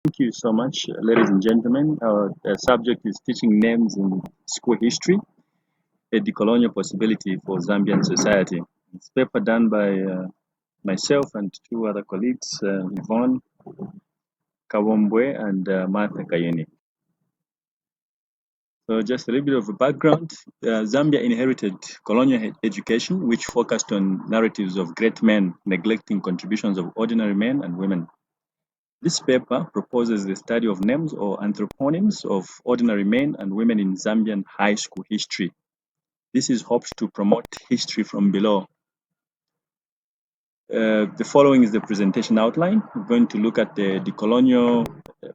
Thank you so much, ladies and gentlemen. Our subject is teaching names in school history, a decolonial possibility for Zambian society. It's a paper done by myself and two other colleagues, Yvonne Kabombwe and Martha Kayuni. So just a little bit of a background. Zambia inherited colonial education, which focused on narratives of great men, neglecting contributions of ordinary men and women. This paper proposes the study of names or anthroponyms of ordinary men and women in Zambian high school history. This is hoped to promote history from below. The following is the presentation outline. We're going to look at the decolonial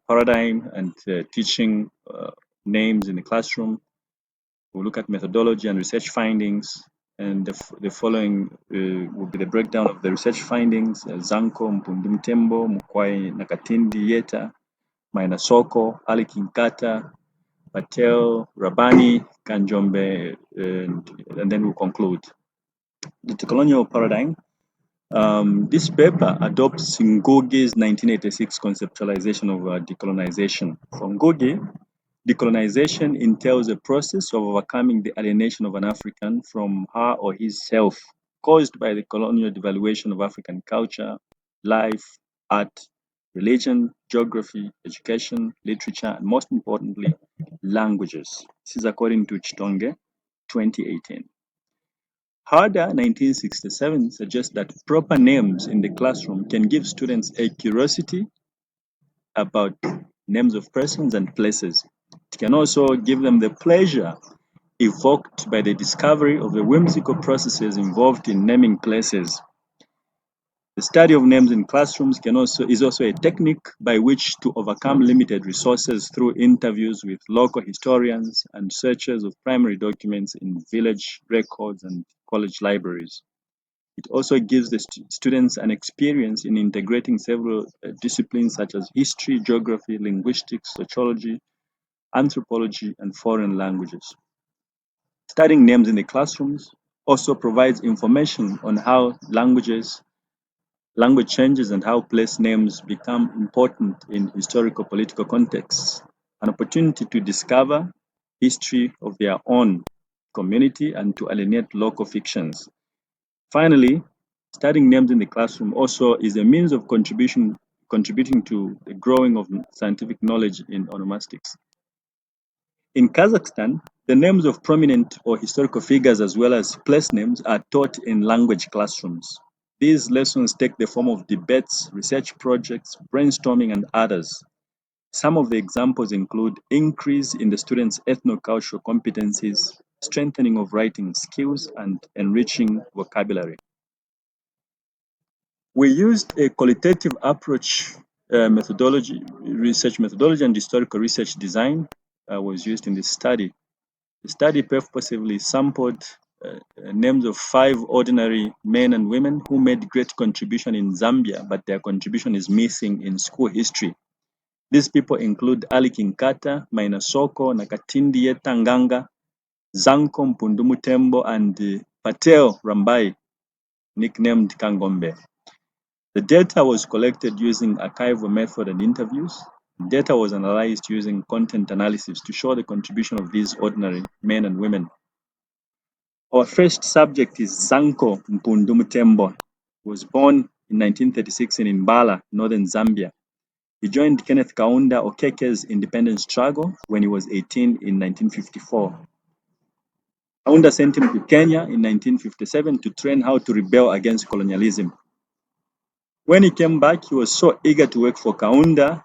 paradigm and teaching names in the classroom. We'll look at methodology and research findings. And the following will be the breakdown of the research findings: Zanco, Mpundu, Mutembo, Nakatindi Yeta, Maina Soko, Alick Nkhata, Patel, Rabani, Kanjombe, and then we'll conclude. The Decolonial paradigm. This paper adopts Ngugi's 1986 conceptualization of decolonization. For Ngugi, decolonization entails a process of overcoming the alienation of an African from her or his self, caused by the colonial devaluation of African culture, life, art, religion, geography, education, literature, and most importantly, languages. This is according to Chitonge, 2018. Harder, 1967, suggests that proper names in the classroom can give students a curiosity about names of persons and places. It can also give them the pleasure evoked by the discovery of the whimsical processes involved in naming places. The study of names in classrooms is also a technique by which to overcome limited resources through interviews with local historians and searches of primary documents in village records and college libraries. It also gives the students an experience in integrating several disciplines such as history, geography, linguistics, sociology, anthropology, and foreign languages. Studying names in the classrooms also provides information on how language changes and how place names become important in historical political contexts, an opportunity to discover history of their own community and to alienate local fictions. Finally, studying names in the classroom also is a means of contributing to the growing of scientific knowledge in onomastics. In Kazakhstan, the names of prominent or historical figures as well as place names are taught in language classrooms. These lessons take the form of debates, research projects, brainstorming, and others. Some of the examples include increase in the students' ethno-cultural competencies, strengthening of writing skills, and enriching vocabulary. We used a qualitative approach research methodology, and historical research design was used in this study. The study purposively sampled names of 5 ordinary men and women who made great contribution in Zambia, but their contribution is missing in school history. These people include Alick Nkhata, Maina Soko, Nakatindi Yeta Nganga, Zanco, Mpundu, Mutembo, and Patel Rambai, nicknamed Kanjombe. The data was collected using archival method and interviews. Data was analyzed using content analysis to show the contribution of these ordinary men and women. Our first subject is Zanco Mpundu Mutembo. He was born in 1936 in Mbala, northern Zambia. He joined Kenneth Kaunda Okeke's independence struggle when he was 18 in 1954. Kaunda sent him to Kenya in 1957 to train how to rebel against colonialism. When he came back, he was so eager to work for Kaunda,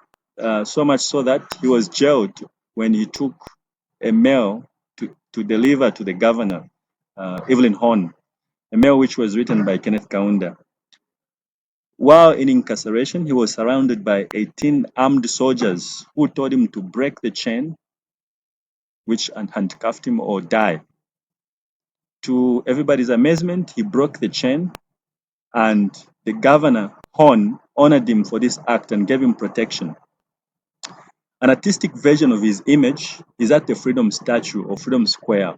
so much so that he was jailed when he took a mail to deliver to the governor, Evelyn Horn, a mail which was written by Kenneth Kaunda. While in incarceration, he was surrounded by 18 armed soldiers who told him to break the chain which handcuffed him or die. To everybody's amazement, he broke the chain, and the governor, Horn, honored him for this act and gave him protection. An artistic version of his image is at the Freedom Statue or Freedom Square,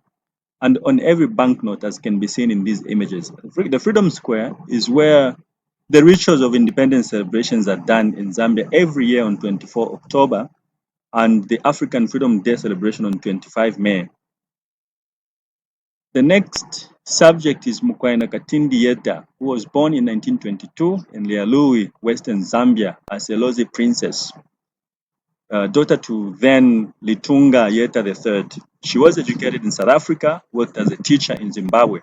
and on every banknote, as can be seen in these images. The Freedom Square is where The rituals of independence celebrations are done in Zambia every year on 24 October and the African Freedom Day celebration on 25 May. The next subject is Nakatindi Yeta, who was born in 1922 in Lialui, Western Zambia, as a Lozi princess, daughter to then Litunga Yeta III. She was educated in South Africa, worked as a teacher in Zimbabwe.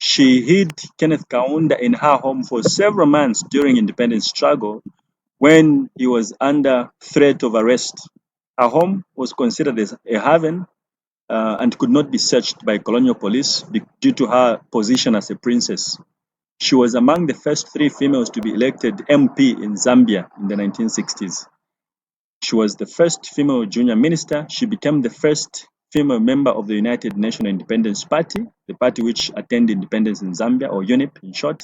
She hid Kenneth Kaunda in her home for several months during independence struggle when he was under threat of arrest. Her home was considered as a haven and could not be searched by colonial police due to her position as a princess. She was among the first 3 females to be elected MP in Zambia in the 1960s. She was the first female junior minister. She became the first female member of the United National Independence Party, the party which attained independence in Zambia, or UNIP in short.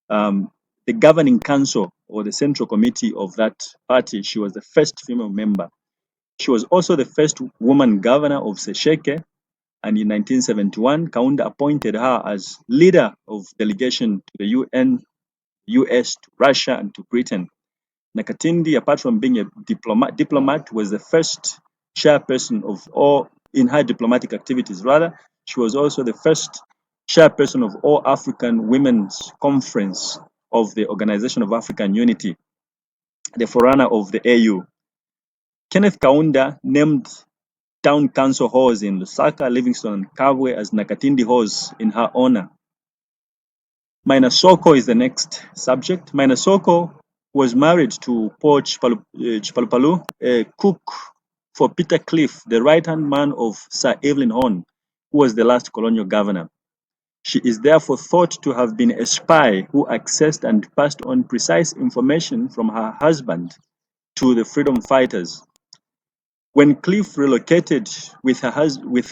The governing council or the central committee of that party, she was the first female member. She was also the first woman governor of Sesheke, and in 1971, Kaunda appointed her as leader of delegation to the UN, US, to Russia, and to Britain. Nakatindi, apart from being a diplomat, was the first chairperson of all, in her diplomatic activities rather, she was also the first chairperson of All African Women's Conference of the Organization of African Unity, the forerunner of the AU. Kenneth Kaunda named town council halls in Lusaka, Livingstone, and Kabwe as Nakatindi halls in her honor. Maina Soko is the next subject. Maina Soko was married to Paul Chipalupalu, a cook for Peter Cliff, the right-hand man of Sir Evelyn Horn, who was the last colonial governor. She is therefore thought to have been a spy who accessed and passed on precise information from her husband to the freedom fighters. When Cliff relocated with her husband,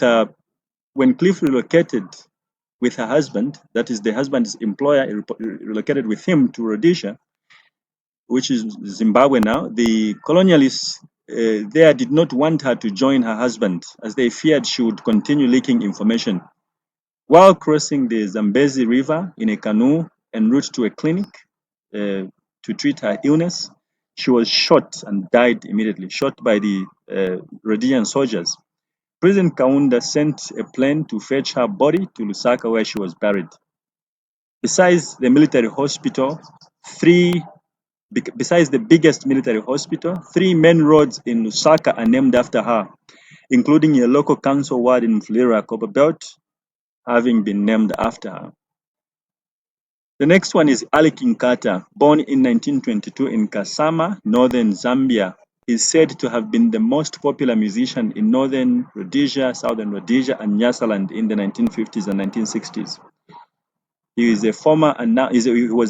that is the husband's employer, relocated with him to Rhodesia, which is Zimbabwe now, the colonialists there did not want her to join her husband as they feared she would continue leaking information. While crossing the Zambezi River in a canoe en route to a clinic to treat her illness, she was shot and died immediately, shot by the Rhodesian soldiers. President Kaunda sent a plane to fetch her body to Lusaka, where she was buried. Besides the military hospital, besides the biggest military hospital, 3 main roads in Lusaka are named after her, including a local council ward in Mfulira, Copperbelt, having been named after her. The next one is Alick Nkhata, born in 1922 in Kasama, northern Zambia. He is said to have been the most popular musician in northern Rhodesia, southern Rhodesia, and Nyasaland in the 1950s and 1960s. He was a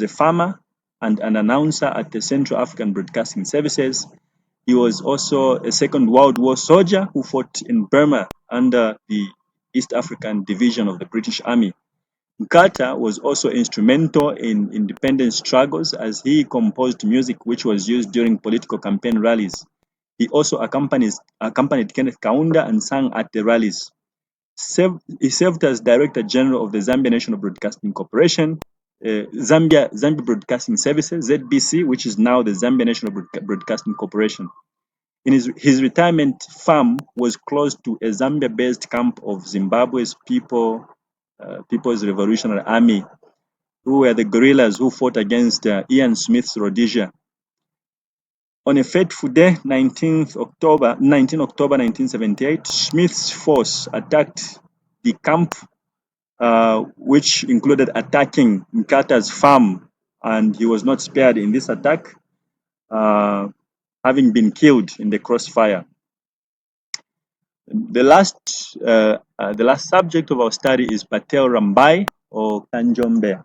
farmer and an announcer at the Central African Broadcasting Services. He was also a Second World War soldier who fought in Burma under the East African Division of the British Army. Nkhata was also instrumental in independence struggles as he composed music which was used during political campaign rallies. He also accompanied Kenneth Kaunda and sang at the rallies. He served as Director General of the Zambia National Broadcasting Corporation, Zambia Broadcasting Services, ZBC, which is now the Zambia National Broadcasting Corporation. In his retirement farm was close to a Zambia-based camp of Zimbabwe's People's Revolutionary Army, who were the guerrillas who fought against Ian Smith's Rhodesia. On a fateful day, 19 October 1978, Smith's force attacked the camp, which included attacking Nkhata's farm, and he was not spared in this attack, having been killed in the crossfire. The last subject of our study is Patel Rambai or Kanjombe.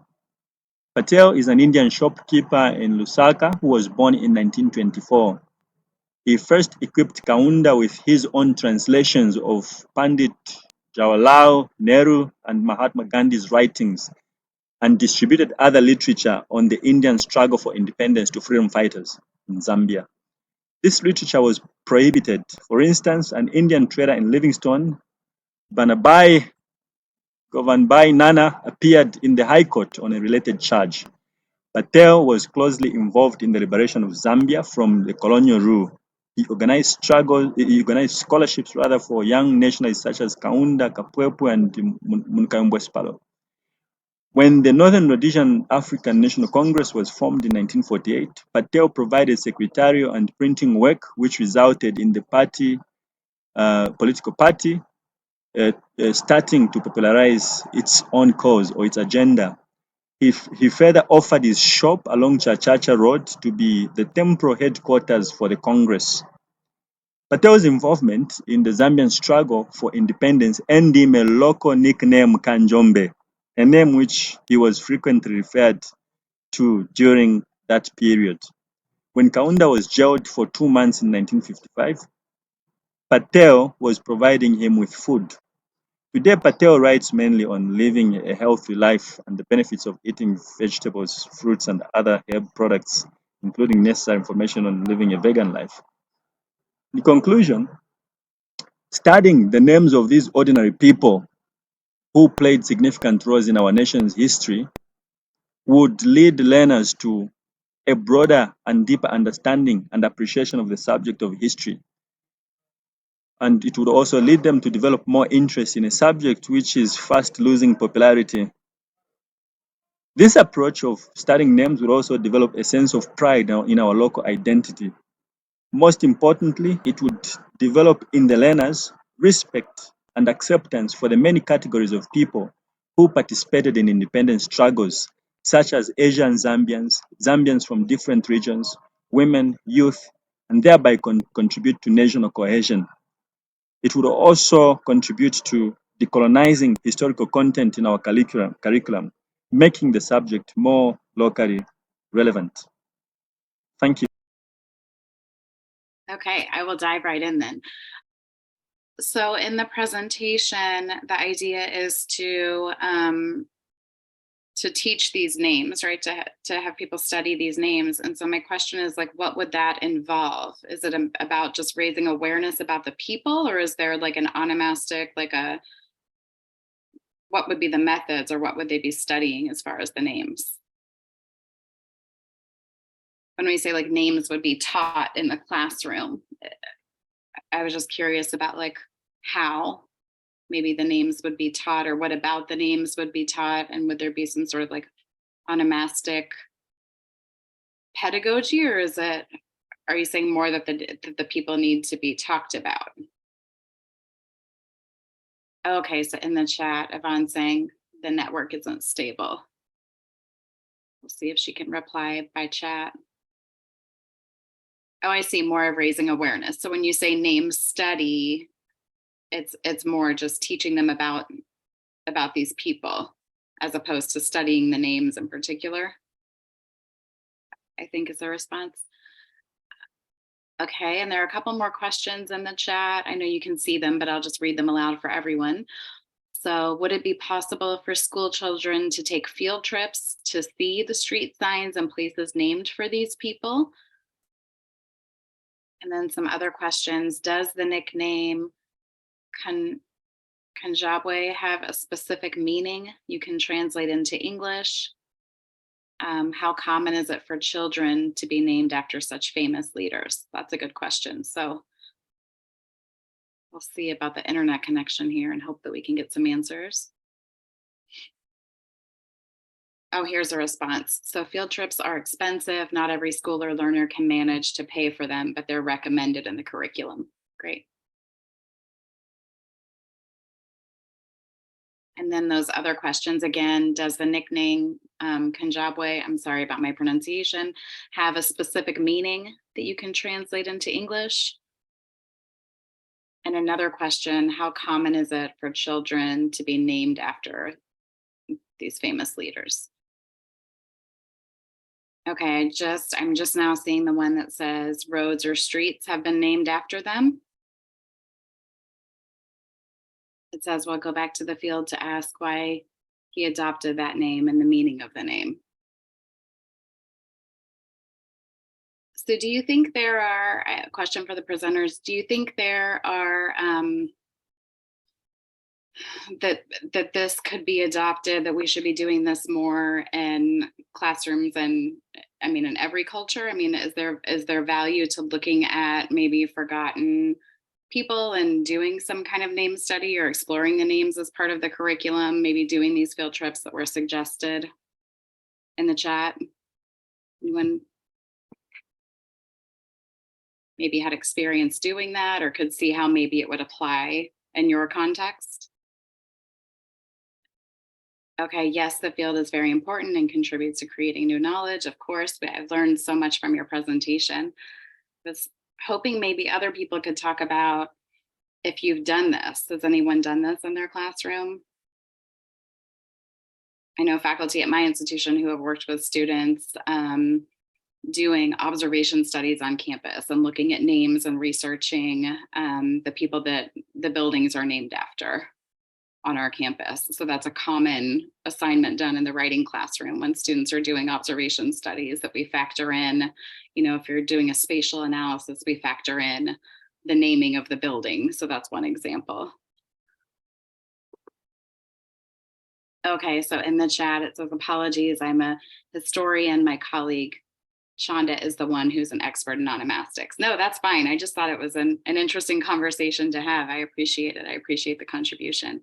Patel is an Indian shopkeeper in Lusaka who was born in 1924. He first equipped Kaunda with his own translations of Pandit Jawaharlal Nehru and Mahatma Gandhi's writings and distributed other literature on the Indian struggle for independence to freedom fighters in Zambia. This literature was prohibited. For instance, an Indian trader in Livingstone, Govanbai Nana, appeared in the High Court on a related charge. Patel was closely involved in the liberation of Zambia from the colonial rule. He organized scholarships rather for young nationalists such as Kaunda, Kapwepwe, and Munkayumbwe Spalo. When the Northern Rhodesian African National Congress was formed in 1948, Patel provided secretarial and printing work, which resulted in the political party starting to popularize its own cause or its agenda. He further offered his shop along Chachacha Road to be the temporal headquarters for the Congress. Patel's involvement in the Zambian struggle for independence earned him a local nickname Kanjombe, a name which he was frequently referred to during that period. When Kaunda was jailed for 2 months in 1955, Patel was providing him with food. Today, Patel writes mainly on living a healthy life and the benefits of eating vegetables, fruits, and other herb products, including necessary information on living a vegan life. In conclusion, studying the names of these ordinary people who played significant roles in our nation's history would lead learners to a broader and deeper understanding and appreciation of the subject of history. And it would also lead them to develop more interest in a subject which is fast losing popularity. This approach of studying names would also develop a sense of pride in our local identity. Most importantly, it would develop in the learners respect and acceptance for the many categories of people who participated in independence struggles, such as Asian Zambians, Zambians from different regions, women, youth, and thereby contribute to national cohesion. It would also contribute to decolonizing historical content in our curriculum, making the subject more locally relevant. Thank you. Okay, I will dive right in then. So in the presentation, the idea is to teach these names, right? To have people study these names. And so my question is like, what would that involve? Is it about just raising awareness about the people, or is there like an onomastic, what would be the methods, or what would they be studying as far as the names? When we say like names would be taught in the classroom, I was just curious about like how maybe the names would be taught, or what about the names would be taught, and would there be some sort of like onomastic pedagogy, or are you saying more that the people need to be talked about? Okay, so in the chat, Yvonne's saying the network isn't stable. We'll see if she can reply by chat. Oh, I see, more of raising awareness. So when you say name study, it's more just teaching them about these people as opposed to studying the names in particular, I think is the response. Okay, and there are a couple more questions in the chat. I know you can see them, but I'll just read them aloud for everyone. So would it be possible for school children to take field trips to see the street signs and places named for these people? And then some other questions. Does the nickname Kanjombe have a specific meaning you can translate into English? How common is it for children to be named after such famous leaders? That's a good question. So we'll see about the internet connection here and hope that we can get some answers. Oh, here's a response. So field trips are expensive. Not every school or learner can manage to pay for them, but they're recommended in the curriculum. Great. And then those other questions again, does the nickname Kanjombe, I'm sorry about my pronunciation, have a specific meaning that you can translate into English? And another question, how common is it for children to be named after these famous leaders? Okay, I'm just now seeing the one that says roads or streets have been named after them. It says, well, go back to the field to ask why he adopted that name and the meaning of the name. So do you think there are, a question for the presenters, do you think there are that this could be adopted, that we should be doing this more in classrooms, and I mean in every culture. I mean, is there value to looking at maybe forgotten people and doing some kind of name study or exploring the names as part of the curriculum, maybe doing these field trips that were suggested in the chat? Anyone maybe had experience doing that or could see how maybe it would apply in your context? Okay, yes, the field is very important and contributes to creating new knowledge. Of course, but I've learned so much from your presentation. I was hoping maybe other people could talk about if you've done this. Has anyone done this in their classroom? I know faculty at my institution who have worked with students doing observation studies on campus and looking at names and researching the people that the buildings are named after on our campus. So that's a common assignment done in the writing classroom when students are doing observation studies, that we factor in, you know, if you're doing a spatial analysis, we factor in the naming of the building. So that's one example. Okay, so in the chat, it says, apologies, I'm a historian. My colleague Chanda is the one who's an expert in onomastics. No, that's fine. I just thought it was an interesting conversation to have. I appreciate it. I appreciate the contribution.